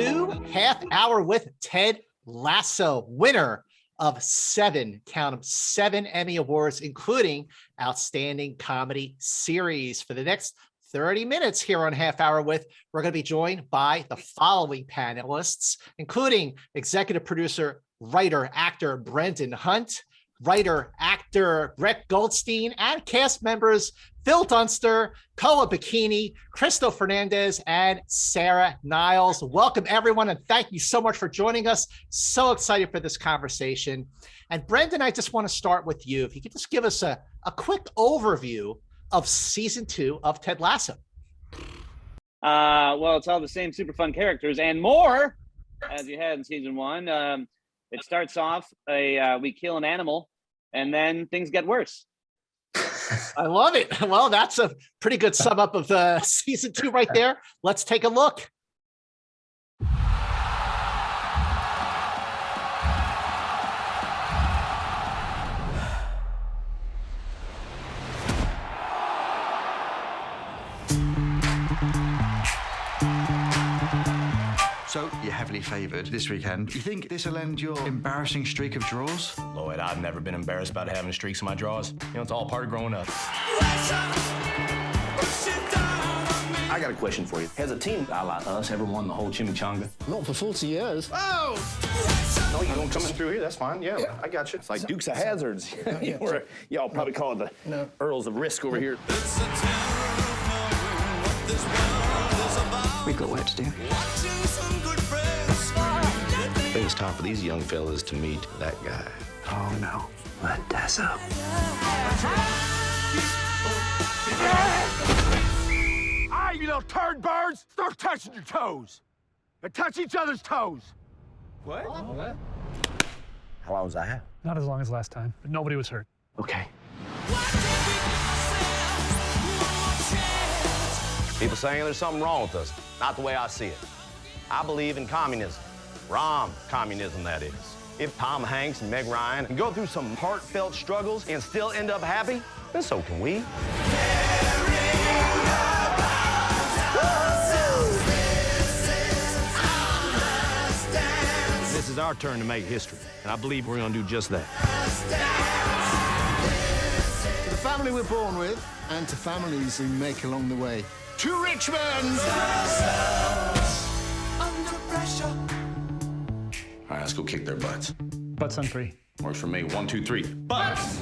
to Half Hour with Ted Lasso, winner of 7 Emmy Awards, including Outstanding Comedy Series. For the next 30 minutes here on Half Hour with, we're going to be joined by the following panelists, including executive producer, writer, actor Brendan Hunt, writer, actor Brett Goldstein, and cast members Phil Dunster, Kola, Bokinni, Cristo, Fernández, and Sarah Niles. Welcome, everyone, and thank you so much for joining us. So excited for this conversation. And Brendan, I just want to start with you. If you could just give us a quick overview of season 2 of Ted Lasso. Well, it's all the same super fun characters and more, as you had in season 1. It starts off, we kill an animal, and then things get worse. I love it. Well, that's a pretty good sum up of season 2 right there. Let's take a look. So, you're heavily favoured this weekend. You think this will end your embarrassing streak of draws? Lloyd, I've never been embarrassed about having streaks in my draws. You know, it's all part of growing up. I got a question for you. Has a team a la us ever won the whole chimichanga? Not for 40 years. Oh! No, you don't coming through here. That's fine. Yeah, I got you. It's like Dukes of Hazzards. Y'all probably call it the Earls of Risk over here. We got work to do. I think it's time for these young fellas to meet that guy. Oh no, Lasso. All right, you little turd birds, start touching your toes. And touch each other's toes. What? How long was that? Not as long as last time, but nobody was hurt. Okay. People saying there's something wrong with us. Not the way I see it. I believe in communism. Rom communism, that is. If Tom Hanks and Meg Ryan can go through some heartfelt struggles and still end up happy, then so can we. This is our turn to make history, and I believe we're going to do just that. To the family we're born with, and to families we make along the way. To Richmond! All right, let's go kick their butts. Butts on 3. Works for me. 1, 2, 3. Butts!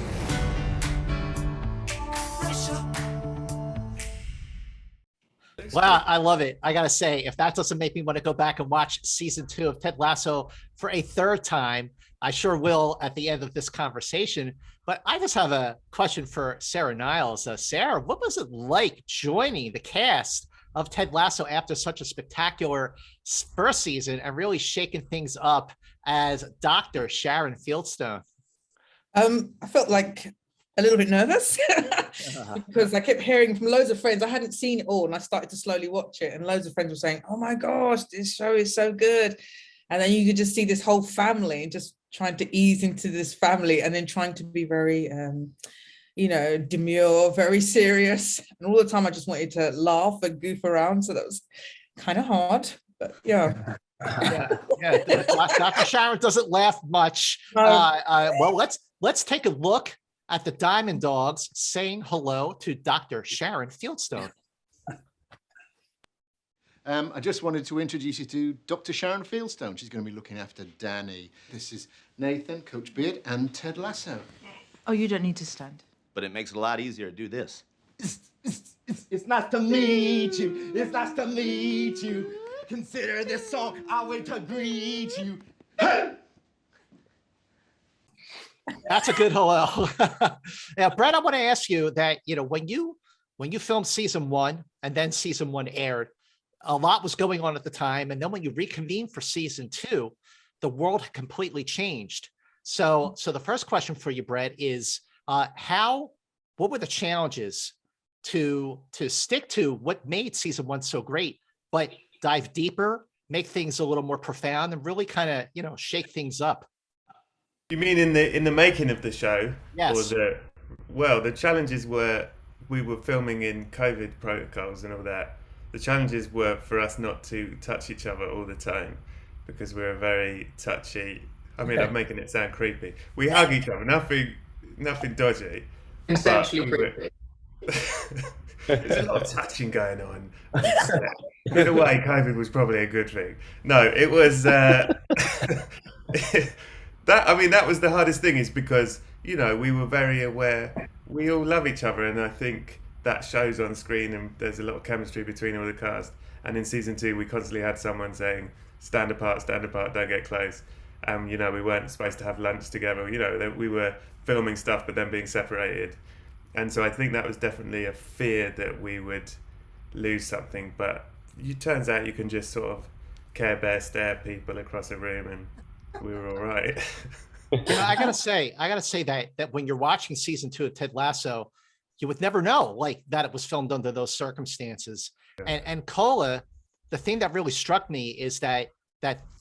Wow, I love it. I got to say, if that doesn't make me want to go back and watch season 2 of Ted Lasso for a third time, I sure will at the end of this conversation. But I just have a question for Sarah Niles. Sarah, what was it like joining the cast of Ted Lasso after such a spectacular first season and really shaking things up as Dr. Sharon Fieldstone? I felt like a little bit nervous because I kept hearing from loads of friends. I hadn't seen it all and I started to slowly watch it, and loads of friends were saying, oh my gosh, this show is so good. And then you could just see this whole family and just trying to ease into this family and then trying to be very, demure, very serious. And all the time I just wanted to laugh and goof around. So that was kind of hard, but yeah. Dr. Sharon doesn't laugh much. Well, let's take a look at the Diamond Dogs saying hello to Dr. Sharon Fieldstone. I just wanted to introduce you to Dr. Sharon Fieldstone. She's going to be looking after Danny. This is Nathan, Coach Beard, and Ted Lasso. Oh, you don't need to stand. But it makes it a lot easier to do this. It's nice to meet you. It's nice to meet you. Consider this song. I'll wait to greet you. Hey! That's a good hello. Now, Brett, I want to ask you that, when you filmed season 1 and then season 1 aired, a lot was going on at the time. And then when you reconvened for season 2, the world had completely changed. So the first question for you, Brett, is what were the challenges to stick to what made season 1 so great, but dive deeper, make things a little more profound and really kind of, shake things up? You mean in the making of the show? Yes. Or the challenges were we were filming in COVID protocols and all that. the challenges were for us not to touch each other all the time, because we're very touchy. I mean, I'm making it sound creepy. We hug each other, nothing dodgy. Essentially creepy. There's a lot of touching going on. In a way, COVID was probably a good thing. No, it was that. I mean, that was the hardest thing, is because, you know, we were very aware. We all love each other, and I think that shows on screen, and there's a lot of chemistry between all the cast. And in season 2, we constantly had someone saying, stand apart, don't get close. You know, we weren't supposed to have lunch together. You know, we were filming stuff, but then being separated. And so I think that was definitely a fear that we would lose something. But it turns out you can just sort of Care Bear stare people across a room, and we were all right. You know, I gotta say that when you're watching season 2 of Ted Lasso, you would never know like that it was filmed under those circumstances. Yeah. And Kola, the thing that really struck me is that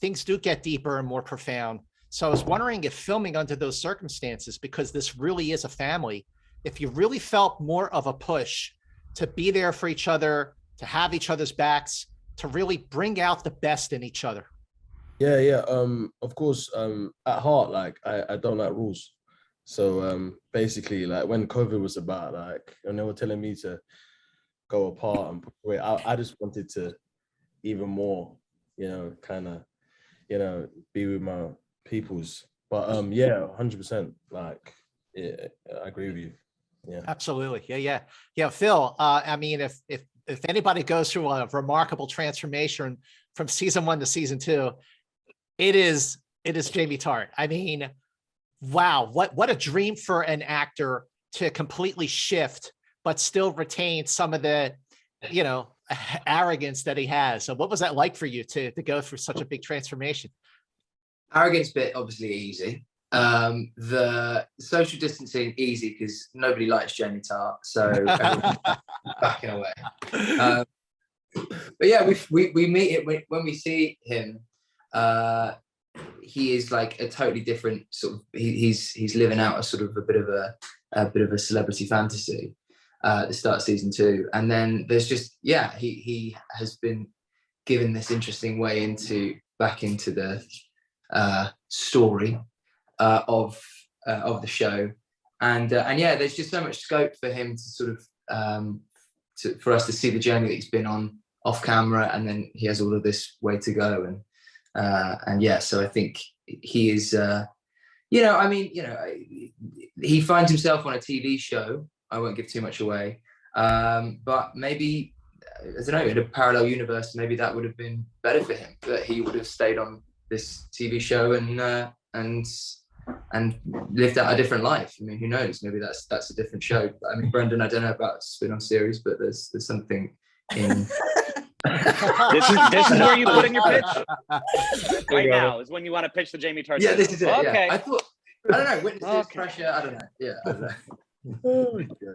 things do get deeper and more profound. So I was wondering if filming under those circumstances, because this really is a family, if you really felt more of a push to be there for each other, to have each other's backs, to really bring out the best in each other. Yeah. Of course, at heart, like I don't like rules. So basically, like when COVID was about, like, and they were telling me to go apart and wait, I just wanted to even more, you know, kind of, you know, be with my peoples. But yeah, 100%. Like, yeah, I agree with you. Yeah, absolutely. Yeah. Phil, I mean, if anybody goes through a remarkable transformation from season 1 to season 2, it is Jamie Tart. I mean, wow, what a dream for an actor to completely shift, but still retain some of the, you know, arrogance that he has. So what was that like for you to go through such a big transformation? Arrogance bit, obviously easy. The social distancing, easy, because nobody likes Jamie Tart, so everyone's backing away. But yeah, we meet it when we see him. He is like a totally different sort of. He's living out a sort of a bit of a celebrity fantasy at the start of season 2, and then there's just he has been given this interesting way back into the story of the show, and yeah, there's just so much scope for him to sort of for us to see the journey that he's been on off camera, and then he has all of this way to go, and yeah, so I think he is, you know, I mean, you know, he finds himself on a TV show. I won't give too much away, but maybe, I don't know, in a parallel universe, maybe that would have been better for him, that he would have stayed on this TV show and lived out a different life. I mean, who knows? Maybe that's a different show. I mean, Brendan, I don't know about a spin-off series, but there's something in. This is where you put in your pitch. Right now is when you want to pitch the Jamie Tart. Yeah, this is it. Okay. Yeah. I don't know. Witnesses, pressure. I don't know. Yeah. I don't know.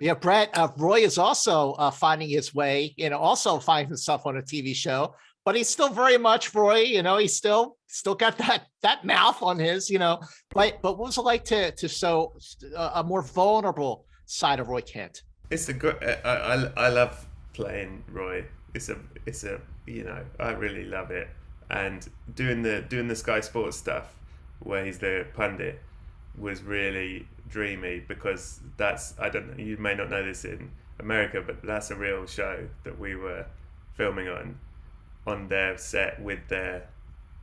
Yeah, Brett, Roy is also finding his way, you know, also finding himself on a TV show, but he's still very much Roy, you know, he's still got that mouth on his, you know, but what was it like to show a more vulnerable side of Roy Kent? It's a good, I love playing Roy. It's a, you know, I really love it. And doing the Sky Sports stuff where he's the pundit was really dreamy, because that's, I don't know, you may not know this in America, but that's a real show that we were filming on their set with their,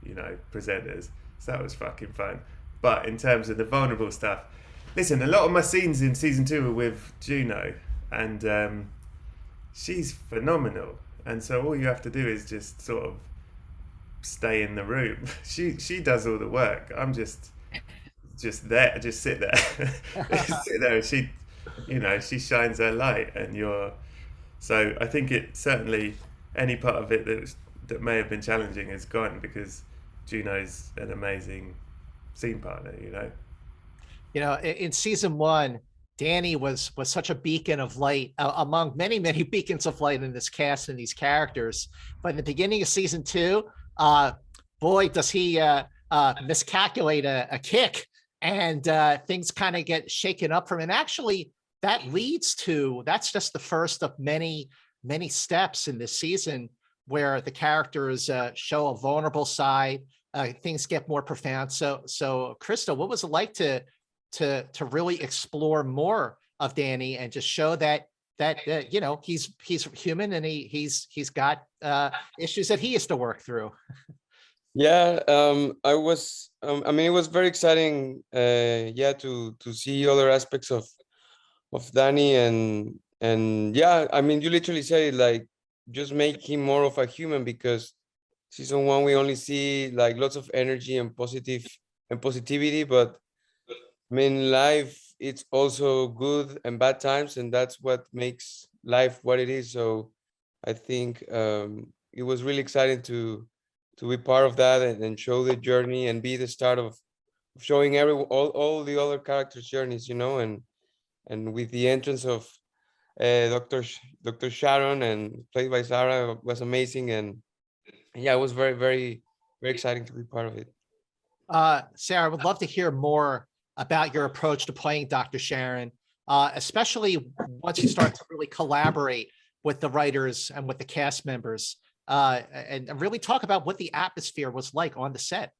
you know, presenters. So that was fucking fun. But in terms of the vulnerable stuff, listen, a lot of my scenes in season 2 were with Juno, and she's phenomenal. And so all you have to do is just sort of stay in the room. She does all the work. I'm just there, just sit there. Sit there. She, you know, she shines her light, and so I think it certainly, any part of it that may have been challenging is gone, because Juno's an amazing scene partner, you know. You know, in season 1, Danny was such a beacon of light among many beacons of light in this cast and these characters. But in the beginning of season 2, boy, does he miscalculate a kick, and things kind of get shaken up from him. And actually, that's just the first of many many steps in this season where the characters show a vulnerable side, things get more profound. So Cristo, what was it like to really explore more of Danny and just show that you know, he's human and he's got issues that he has to work through? Yeah, I was. I mean, it was very exciting. Yeah, to see other aspects of Danny and yeah, I mean, you literally say like just make him more of a human, because season 1 we only see like lots of energy and positivity, but I mean, life, it's also good and bad times, and that's what makes life what it is. So I think it was really exciting to be part of that and show the journey and be the start of showing all the other characters' journeys, you know, and with the entrance of Dr. Sharon, and played by Sarah, was amazing. And yeah, it was very, very, very exciting to be part of it. Sarah, I would love to hear more about your approach to playing Dr. Sharon, especially once you start to really collaborate with the writers and with the cast members, and really talk about what the atmosphere was like on the set.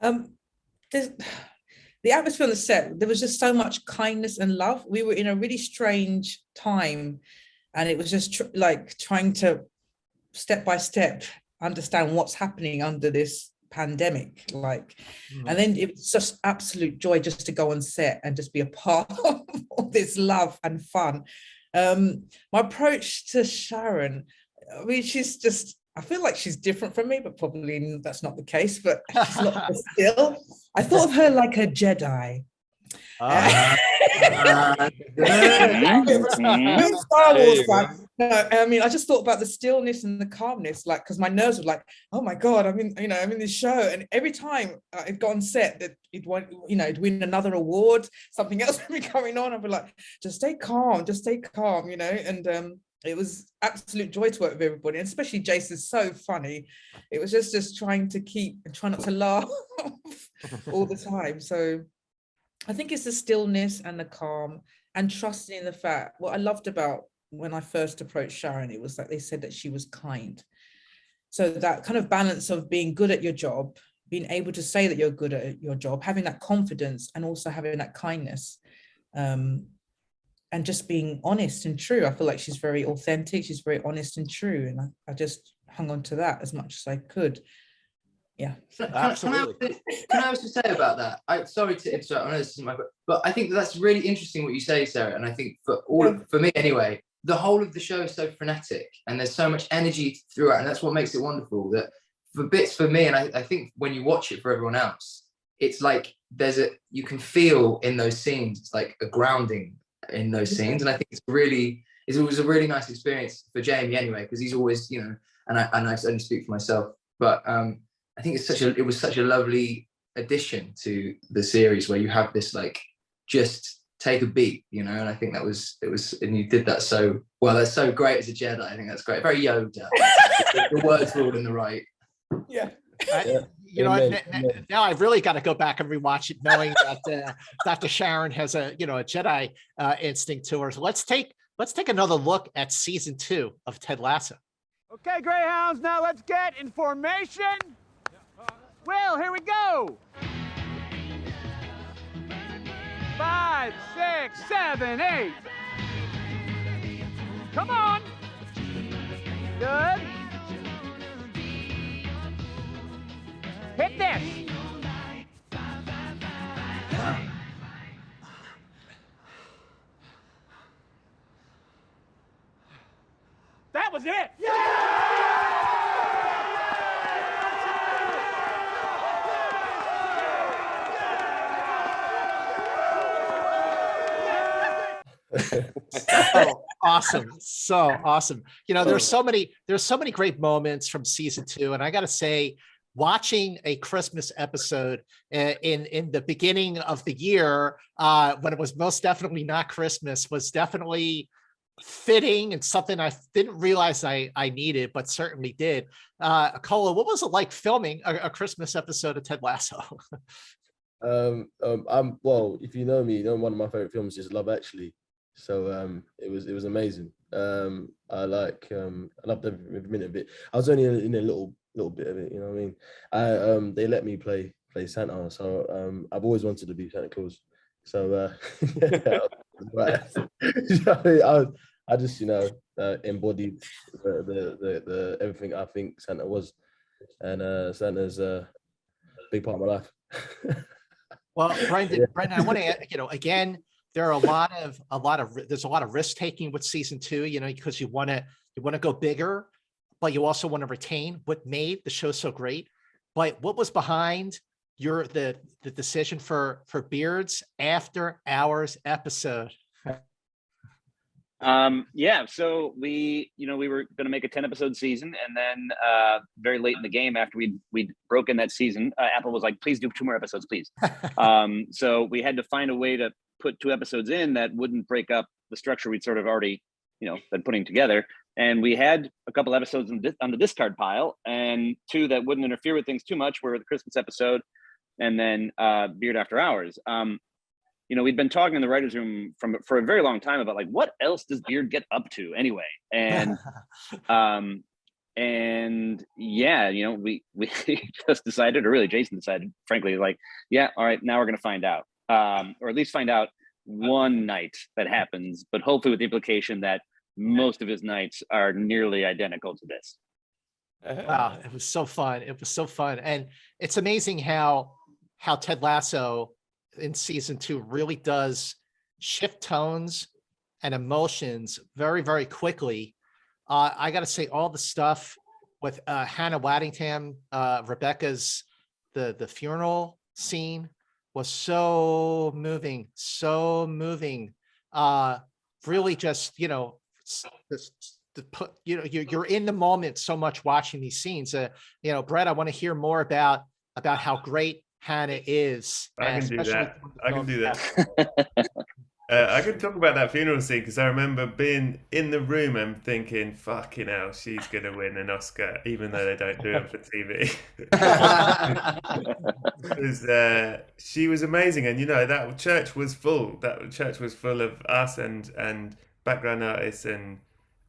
The atmosphere on the set, there was just so much kindness and love. We were in a really strange time, and it was just like trying to step by step understand what's happening under this pandemic, like, and then it was just absolute joy just to go on set and just be a part of all this love and fun. My approach to Sharon, I mean, she's just, I feel like she's different from me, but probably that's not the case, but she's a lot still. I thought of her like a Jedi. Star Wars fan. No, I mean, I just thought about the stillness and the calmness, like, because my nerves were like, oh my God, I'm in this show. And every time I'd go on set that it'd win another award, something else would be going on, I'd be like, just stay calm, you know, and it was absolute joy to work with everybody, and especially Jason's so funny. It was just trying to try not to laugh all the time. So I think it's the stillness and the calm and trusting in the fact, what I loved about when I first approached Sharon, it was like they said that she was kind. So that kind of balance of being good at your job, being able to say that you're good at your job, having that confidence and also having that kindness, and just being honest and true. I feel like she's very authentic. She's very honest and true. And I just hung on to that as much as I could. Yeah. Absolutely. Can I also say about that? Sorry to interrupt. I know this isn't my, but I think that's really interesting what you say, Sarah. And I think for me anyway, the whole of the show is so frenetic and there's so much energy throughout, and that's what makes it wonderful. That for me, and I think when you watch it for everyone else, it's like you can feel in those scenes, it's like a grounding in those scenes. And I think it was a really nice experience for Jamie anyway, because he's always, you know, and I only speak for myself, but I think it was such a lovely addition to the series where you have this, like, just take a beat, you know. And I think it was, and you did that so well. That's so great as a Jedi. I think that's great. Very Yoda. The words were all in the right. Yeah. You know, now I've really got to go back and rewatch it, knowing that Dr. Sharon has a Jedi instinct to her. So let's take another look at season 2 of Ted Lasso. Okay, Greyhounds, now let's get in formation. Will, here we go. 5, 6, 7, 8. Come on. Good. Hit this. That was it. So awesome. You know, there's so many great moments from season 2, and I got to say, watching a Christmas episode in the beginning of the year, when it was most definitely not Christmas, was definitely fitting and something I didn't realize I needed, but certainly did. Kola, what was it like filming a Christmas episode of Ted Lasso? Well, if you know me, you know one of my favorite films is Love Actually. So it was amazing. I loved every minute of it. I was only in a little bit of it, you know what I mean? They let me play Santa, so I've always wanted to be Santa Claus. So right. I just embodied the everything I think Santa was, and Santa's a big part of my life. Well, Brendan, I want to, again, there are there's a lot of risk taking with season 2, because you want to go bigger, but you also want to retain what made the show so great. But what was behind the decision for Beard's After Hours episode? So we were going to make a 10-episode season, and then very late in the game, after we'd broken that season, Apple was like, please do 2 more episodes, please. So we had to find a way to put 2 episodes in that wouldn't break up the structure we'd sort of already been putting together. And we had a couple episodes on the discard pile, and 2 that wouldn't interfere with things too much were the Christmas episode and then Beard After Hours. We'd been talking in the writers' room for a very long time about like, what else does Beard get up to anyway? And we just decided, or really Jason decided, frankly, like, yeah, all right, now we're going to find out, or at least find out one night that happens, but hopefully with the implication that most of his nights are nearly identical to this. Wow, it was so fun. It was so fun. And it's amazing how Ted Lasso in season 2 really does shift tones and emotions very, very quickly. I got to say, all the stuff with Hannah Waddingham, Rebecca's, the funeral scene was so moving. Really just, you're in the moment so much watching these scenes. Brett, I want to hear more about how great Hannah is. I can do that. I can talk about that funeral scene because I remember being in the room and thinking, fucking hell, she's going to win an Oscar, even though they don't do it for TV. Because she was amazing. And, that church was full. That church was full of us and background artists. And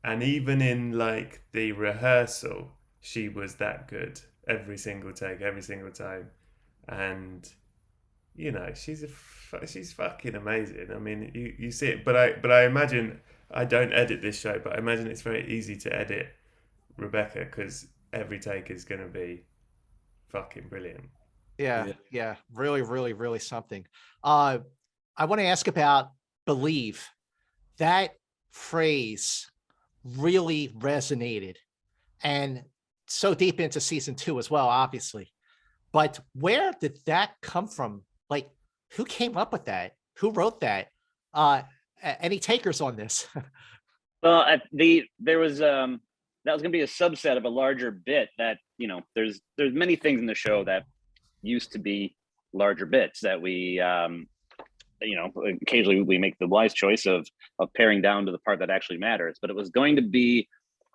even in, like, the rehearsal, she was that good. Every single take, every single time. And she's fucking amazing. I mean, you see it, but I imagine, I don't edit this show, but I imagine it's very easy to edit Rebecca because every take is going to be fucking brilliant. Yeah, really, really, really something. I want to ask about believe. That phrase really resonated, and so deep into season 2 as well, obviously. But where did that come from? Like, who came up with that? Who wrote that? Any takers on this? Well, there was that was going to be a subset of a larger bit that, there's many things in the show that used to be larger bits that we, occasionally we make the wise choice of paring down to the part that actually matters. But it was going to be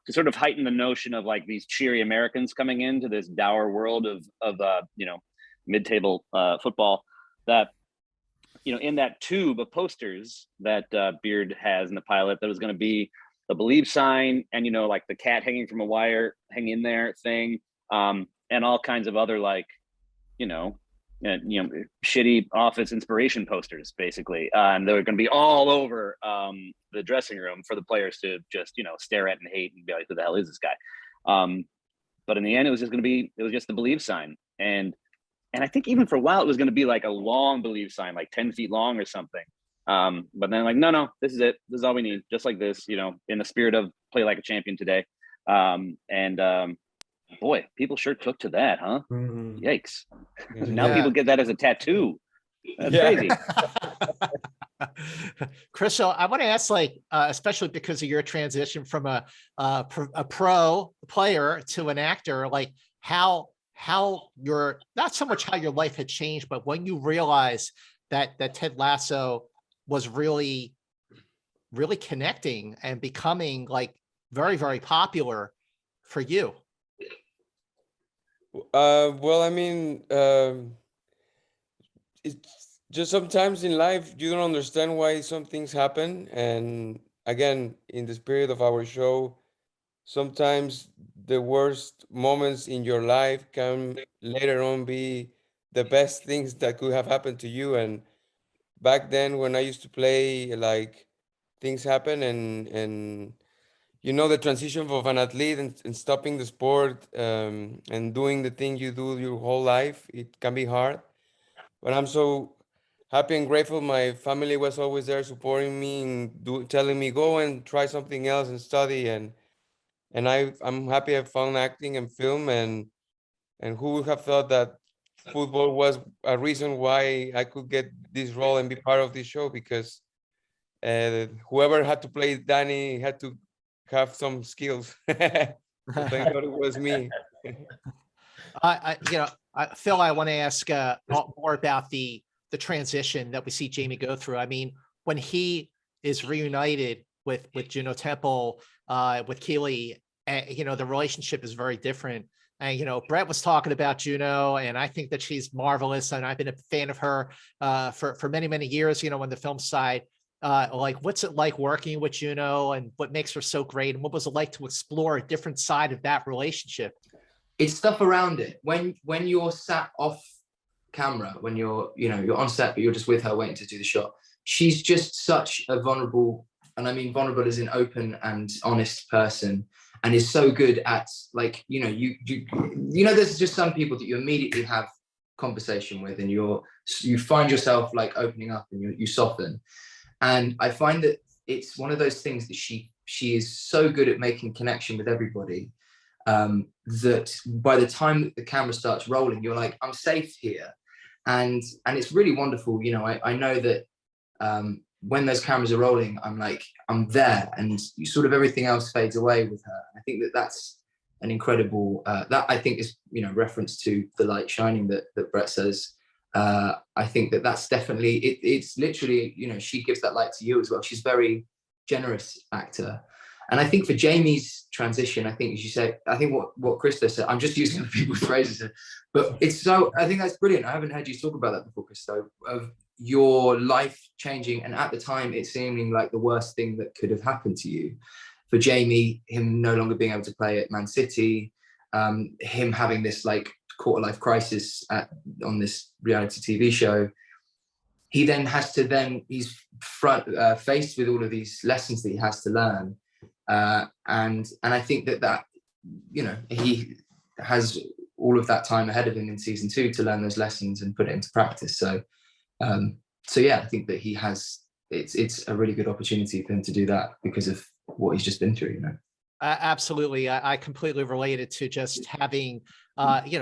to sort of heighten the notion of like these cheery Americans coming into this dour world of mid-table football, that in that tube of posters that Beard has in the pilot, that was going to be the believe sign and like the cat hanging from a wire hang in there thing, and all kinds of other like shitty office inspiration posters, basically, and they were going to be all over the dressing room for the players to just stare at and hate and be like, who the hell is this guy? But in the end, it was just the believe sign, and I think even for a while it was going to be like a long believe sign, like 10 feet long or something. But then like, no, this is it. This is all we need, just like this, in the spirit of play like a champion today. Boy, people sure took to that, huh? Mm-hmm. Yikes. Now people get that as a tattoo. That's crazy. Cristo, I want to ask, like, especially because of your transition from a pro player to an actor, like how your, not so much how your life had changed, but when you realized that Ted Lasso was really, really connecting and becoming like very, very popular for you. Well, I mean, just sometimes in life you don't understand why some things happen, and again, in the spirit of our show, sometimes the worst moments in your life can later on be the best things that could have happened to you. And back then when I used to play, like, things happen, and you know, the transition of an athlete and stopping the sport, and doing the thing you do your whole life, it can be hard. But I'm so happy and grateful my family was always there supporting me and telling me go and try something else and study, and I'm happy I found acting and film, and who would have thought that football was a reason why I could get this role and be part of this show, because whoever had to play Danny had to have some skills. So thank God it was me. Phil, I want to ask more about the transition that we see Jamie go through. I mean, when he is reunited with Juno Temple, with Keely, the relationship is very different. And, Brett was talking about Juno, and I think that she's marvelous. And I've been a fan of her for many, many years, on the film side. What's it like working with Juno, and what makes her so great? And what was it like to explore a different side of that relationship? It's stuff around it. When you're sat off camera, when you're on set, but you're just with her waiting to do the shot, she's just such a vulnerable, and I mean vulnerable as an open and honest person, and is so good at, like, there's just some people that you immediately have conversation with, and you find yourself like opening up, and you soften. And I find that it's one of those things that she is so good at making connection with everybody, that by the time that the camera starts rolling, you're like, I'm safe here. And it's really wonderful. I know that when those cameras are rolling, I'm there, and everything else fades away with her. I think that that's an incredible, that I think is, reference to the light shining that Brett says. I think that that's definitely, it's literally, she gives that light to you as well. She's a very generous actor. And I think for Jamie's transition, I think, as you say, I think what Cristo said, I'm just using other people's phrases, but I think that's brilliant. I haven't heard you talk about that before, Cristo, of your life changing, and at the time it seeming like the worst thing that could have happened to you. For Jamie, him no longer being able to play at Man City, him having this like quarter-life crisis on this reality TV show, he then has to he's faced with all of these lessons that he has to learn. And I think that he has all of that time ahead of him in season 2 to learn those lessons and put it into practice. So yeah, I think that he has, it's a really good opportunity for him to do that because of what he's just been through, Absolutely. I completely related to just having,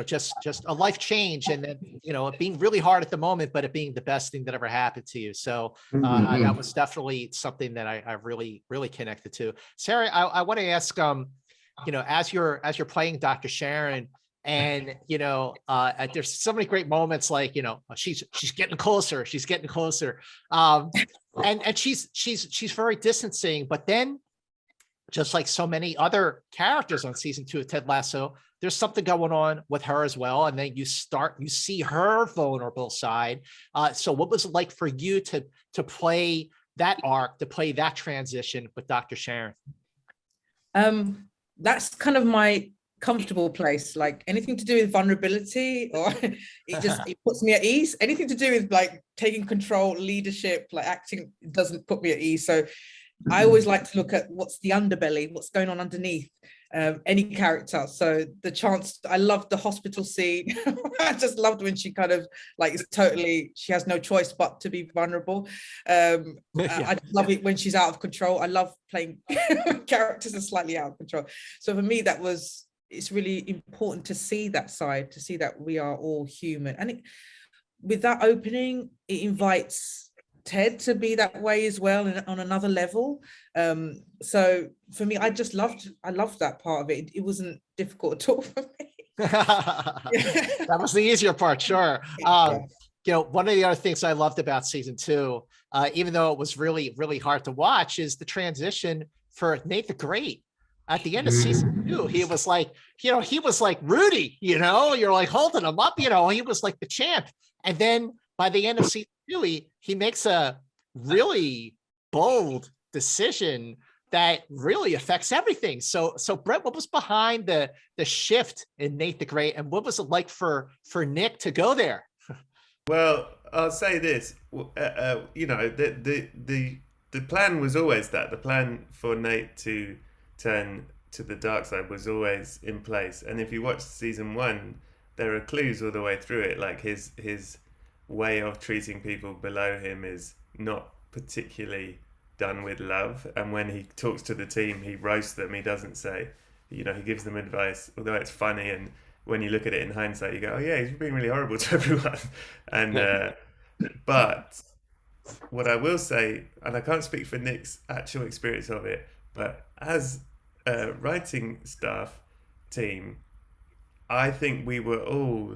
just a life change, and then, it being really hard at the moment, but it being the best thing that ever happened to you. So that was definitely something that I really, really connected to. Sarah, I want to ask, as you're playing Dr. Sharon, and, there's so many great moments, like, she's getting closer, and she's very distancing, but then, just like so many other characters on season 2 of Ted Lasso, there's something going on with her as well. And then you see her vulnerable side. So what was it like for you to play that arc, to play that transition with Dr. Sharon? That's kind of my comfortable place. Like anything to do with vulnerability, or it puts me at ease. Anything to do with like taking control, leadership, like acting, doesn't put me at ease. So I always like to look at what's the underbelly, what's going on underneath any character. So the chance, I loved the hospital scene. I just loved when she kind of like is totally, she has no choice but to be vulnerable. I love it when she's out of control. I love playing characters that are slightly out of control. So for me, it's really important to see that side, to see that we are all human. And with that opening, it invites Ted to be that way as well, and on another level. So for me, I loved that part of it. It wasn't difficult at all for me. That was the easier part, sure. One of the other things I loved about season 2, even though it was really, really hard to watch, is the transition for Nate the Great. At the end of season 2, he was like, he was like Rudy, you're like holding him up, he was like the champ. And then by the end of season 2, he makes a really bold decision that really affects everything. So Brett, what was behind the shift in Nate the Great, and what was it like for Nick to go there? Well, I'll say this, you know, the plan was always that. The plan for Nate to turn to the dark side was always in place. And if you watch season 1, there are clues all the way through it. Like his way of treating people below him is not particularly done with love. And when he talks to the team, he roasts them. He doesn't say, you know, he gives them advice, although it's funny. And when you look at it in hindsight, you go, oh yeah, he's being really horrible to everyone. And but what I will say, and I can't speak for Nick's actual experience of it, but as a writing staff team, I think we were all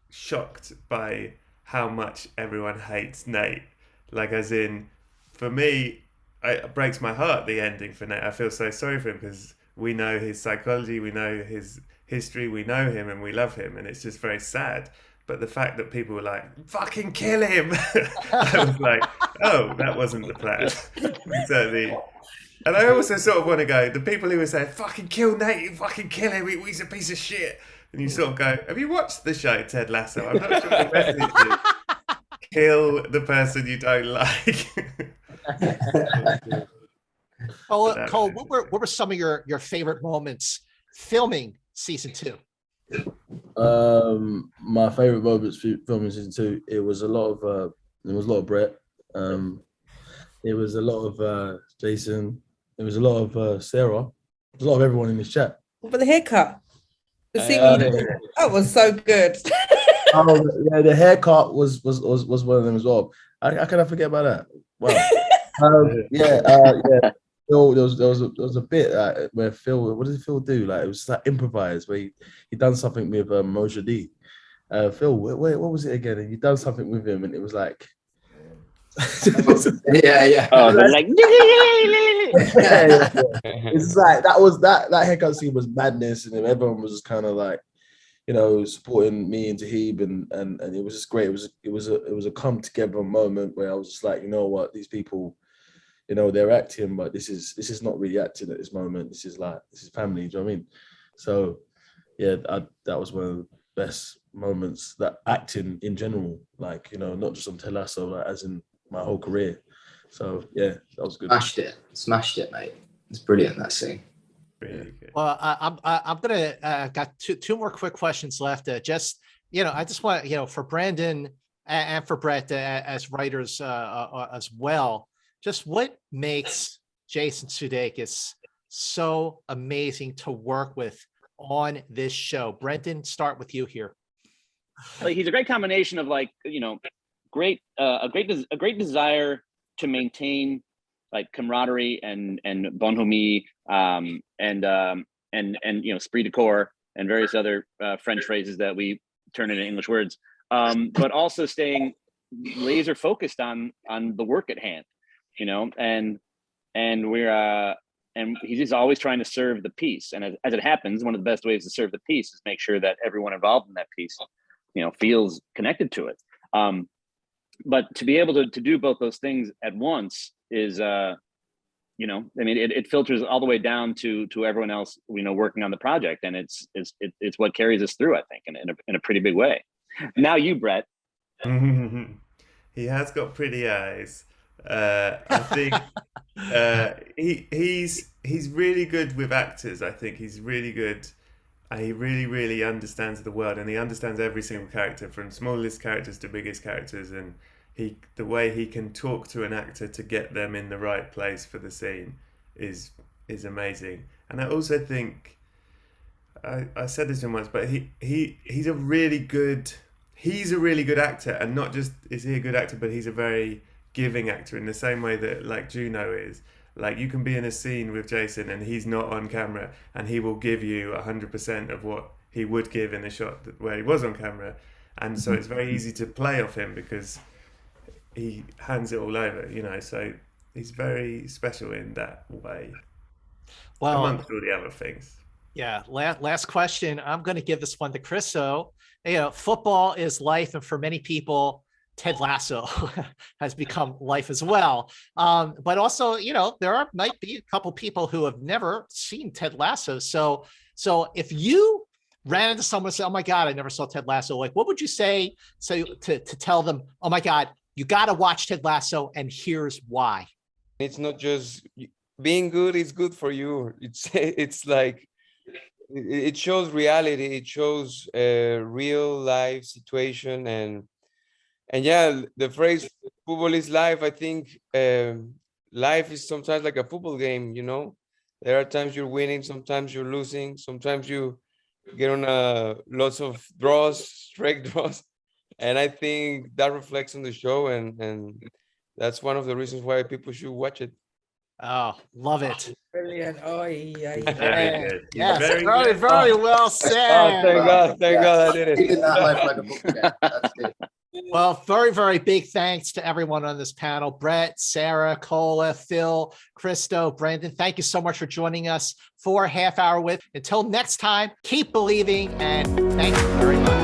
shocked by how much everyone hates Nate. Like, as in, for me, it breaks my heart, the ending for Nate. I feel so sorry for him because we know his psychology, we know his history, we know him and we love him, and it's just very sad. But the fact that people were like, fucking kill him, I was like, oh, that wasn't the plan. Certainly. And I also sort of want to go, the people who were saying, fucking kill Nate, fucking kill him, he's a piece of shit. And you sort of go, have you watched the show Ted Lasso? I'm not sure the message is kill the person you don't like. Cole, what were some of your favorite moments filming season 2? My favorite moments filming season 2, it was a lot of Brett. It was a lot of Jason. It was a lot of Sarah. It was a lot of everyone in this chat. But the haircut, that was so good. Oh yeah, the haircut was one of them as well. I cannot forget about that. Wow. Yeah. Phil, there was a bit where Phil, what did Phil do? Like, it was like improvised, where he done something with Moshe D. Phil, wait, what was it again? And he done something with him, and it was like, yeah. Oh, like, yeah. It's like that haircut scene was madness, and everyone was just kind of like, you know, supporting me and Tahib, and it was just great. It was a come together moment where I was just like, you know what, these people, you know, they're acting, but this is not really acting at this moment. This is family. Do you know what I mean? So yeah, that was one of the best moments, that acting in general, like, you know, not just on Ted Lasso, like, as in my whole career. So yeah, that was good. Smashed it, mate. It's brilliant, that scene. Really good. Well, I'm gonna got two more quick questions left. Just, you know, I just want, you know, for Brandon and for Brett as writers as well, just what makes Jason Sudeikis so amazing to work with on this show? Brendan, start with you here. Like, he's a great combination of, like, you know, a great desire to maintain like camaraderie and bonhomie, and you know, esprit de corps and various other French phrases that we turn into English words, but also staying laser focused on the work at hand, you know, and we're and he's always trying to serve the piece. And as it happens, one of the best ways to serve the piece is make sure that everyone involved in that piece, you know, feels connected to it. But to be able to do both those things at once is, you know, I mean, it filters all the way down to everyone else, you know, working on the project, and it's what carries us through, I think, in a pretty big way. Now you, Brett. He has got pretty eyes. I think he's really good with actors. I think he's really good. He really understands the world, and he understands every single character, from smallest characters to biggest characters, and the way he can talk to an actor to get them in the right place for the scene is amazing. And I also think I said this to him once, but he's a really good actor, and not just is he a good actor, but he's a very giving actor in the same way that, like, Juno is. Like, you can be in a scene with Jason and he's not on camera, and he will give you 100% of what he would give in a shot where he was on camera. And so it's very easy to play off him because he hands it all over, you know. So he's very special in that way. Well, amongst all the other things. Yeah. Last question. I'm going to give this one to Cristo. You know, football is life, and for many people, Ted Lasso has become life as well. But also, might be a couple people who have never seen Ted Lasso. So if you ran into someone and said, oh my God, I never saw Ted Lasso, like, what would you say to tell them, oh my God, you got to watch Ted Lasso and here's why? It's not just being good is good for you. It's like, it shows reality. It shows a real life situation. And yeah, the phrase football is life. I think life is sometimes like a football game, There are times you're winning, sometimes you're losing, sometimes you get on lots of draws, straight draws. And I think that reflects on the show. And that's one of the reasons why people should watch it. Oh, love it. Brilliant. Oh, yeah. Very good. Yes, Very very, good. very well said. Oh, thank God I did it. He did that life like a football game. That's good. Well, very, very big thanks to everyone on this panel. Brett, Sarah, Kola, Phil, Cristo, Brandon, thank you so much for joining us for Half Hour With. Until next time, keep believing and thank you very much.